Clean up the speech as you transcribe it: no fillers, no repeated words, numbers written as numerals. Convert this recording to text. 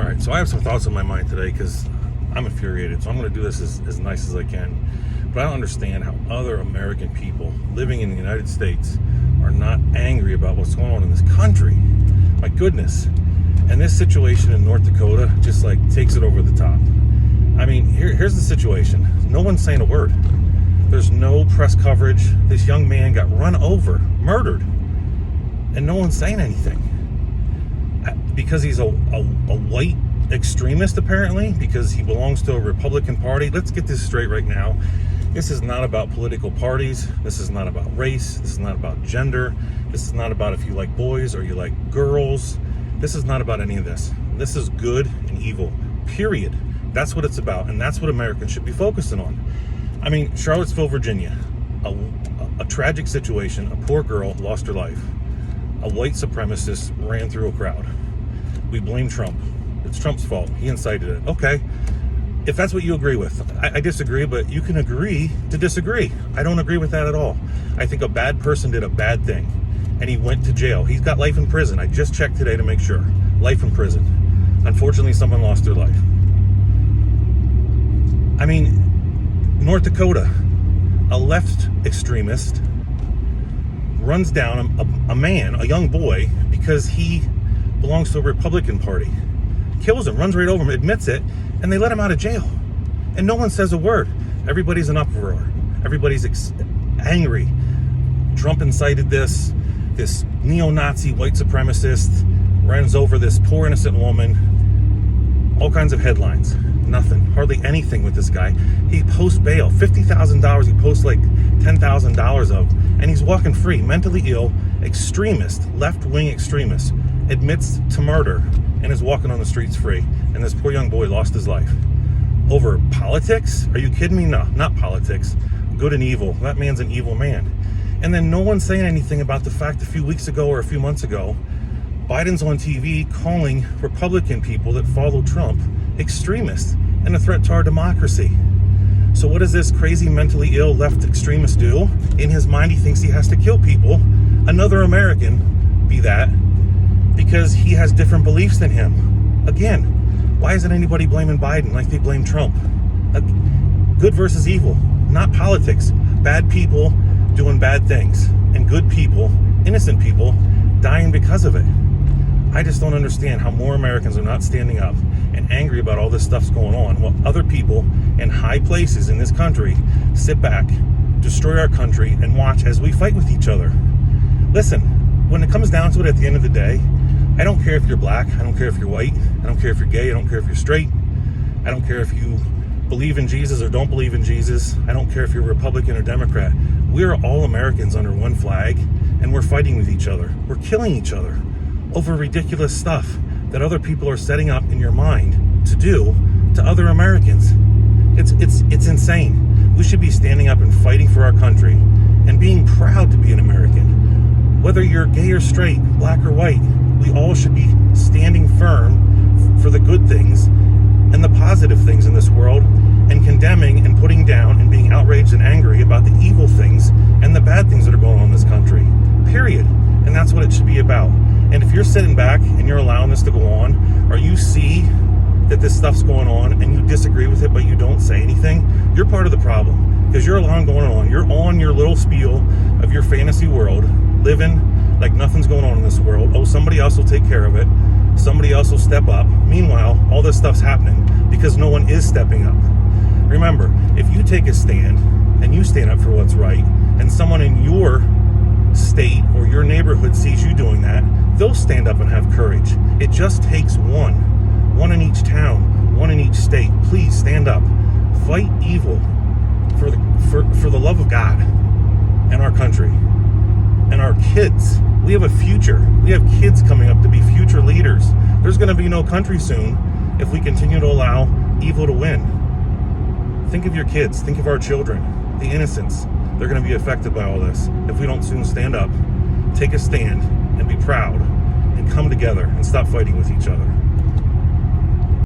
right, so I have some thoughts on my mind today because I'm infuriated. So I'm going to do this as nice as I can. But I don't understand how other American people living in the United States are not angry about what's going on in this country. My goodness. And this situation in North Dakota just like takes it over the top. I mean, here's the situation. No one's saying a word. There's no press coverage. This young man got run over, murdered, and no one's saying anything. Because he's a white extremist, apparently, because he belongs to a Republican Party. Let's get this straight right now. This is not about political parties. This is not about race. This is not about gender. This is not about if you like boys or you like girls. This is not about any of this. This is good and evil, period. That's what it's about, and that's what Americans should be focusing on. I mean, Charlottesville, Virginia, a tragic situation. A poor girl lost her life. A white supremacist ran through a crowd. We blame Trump. It's Trump's fault. He incited it. Okay. If that's what you agree with, I disagree, but you can agree to disagree. I don't agree with that at all. I think a bad person did a bad thing, and he went to jail. He's got life in prison. I just checked today to make sure. Life in prison. Unfortunately, someone lost their life. I mean, North Dakota, a left extremist runs down a man, a young boy, because he belongs to a Republican Party. Kills him, runs right over him, admits it, and they let him out of jail. And no one says a word. Everybody's in uproar. Everybody's angry. Trump incited this neo-Nazi white supremacist runs over this poor innocent woman. All kinds of headlines. Nothing. Hardly anything with this guy. He posts bail. $50,000. He posts like $10,000 of. And he's walking free. Mentally ill, extremist, left-wing extremist. Admits to murder and is walking on the streets free. And this poor young boy lost his life. Over politics? Are you kidding me? No, not politics. Good and evil. That man's an evil man. And then no one's saying anything about the fact a few weeks ago or a few months ago, Biden's on TV calling Republican people that follow Trump extremists and a threat to our democracy. So what does this crazy mentally ill left extremist do? In his mind, he thinks he has to kill people, another American, be that, because he has different beliefs than him. Again, why isn't anybody blaming Biden like they blame Trump? Good versus evil, not politics. Bad people doing bad things, and good people, innocent people, dying because of it. I just don't understand how more Americans are not standing up and angry about all this stuff's going on, while other people in high places in this country sit back, destroy our country, and watch as we fight with each other. Listen, when it comes down to it at the end of the day, I don't care if you're black, I don't care if you're white, I don't care if you're gay, I don't care if you're straight, I don't care if you believe in Jesus or don't believe in Jesus, I don't care if you're Republican or Democrat. We're all Americans under one flag, and we're fighting with each other. We're killing each other over ridiculous stuff that other people are setting up in your mind to do to other Americans. It's insane. We should be standing up and fighting for our country and being proud to be an American. Whether you're gay or straight, black or white, we all should be standing firm for the good things and the positive things in this world, and condemning and putting down and being outraged and angry about the evil things and the bad things that are going on in this country. Period. And that's what it should be about. And if you're sitting back and you're allowing this to go on, or you see that this stuff's going on and you disagree with it but you don't say anything, you're part of the problem. Because you're allowing going on. You're on your little spiel of your fantasy world, living like nothing's going on in this world. Oh, somebody else will take care of it. Somebody else will step up. Meanwhile, all this stuff's happening because no one is stepping up. Remember, if you take a stand and you stand up for what's right, and someone in your state or your neighborhood sees you doing that, they'll stand up and have courage. It just takes one in each town, one in each state. Please stand up. Fight evil for the love of God and our country and our kids. We have a future. We have kids coming up to be future leaders. There's going to be no country soon if we continue to allow evil to win. Think of your kids. Think of our children, the innocents. They're going to be affected by all this if we don't soon stand up, take a stand, and be proud, and come together and stop fighting with each other.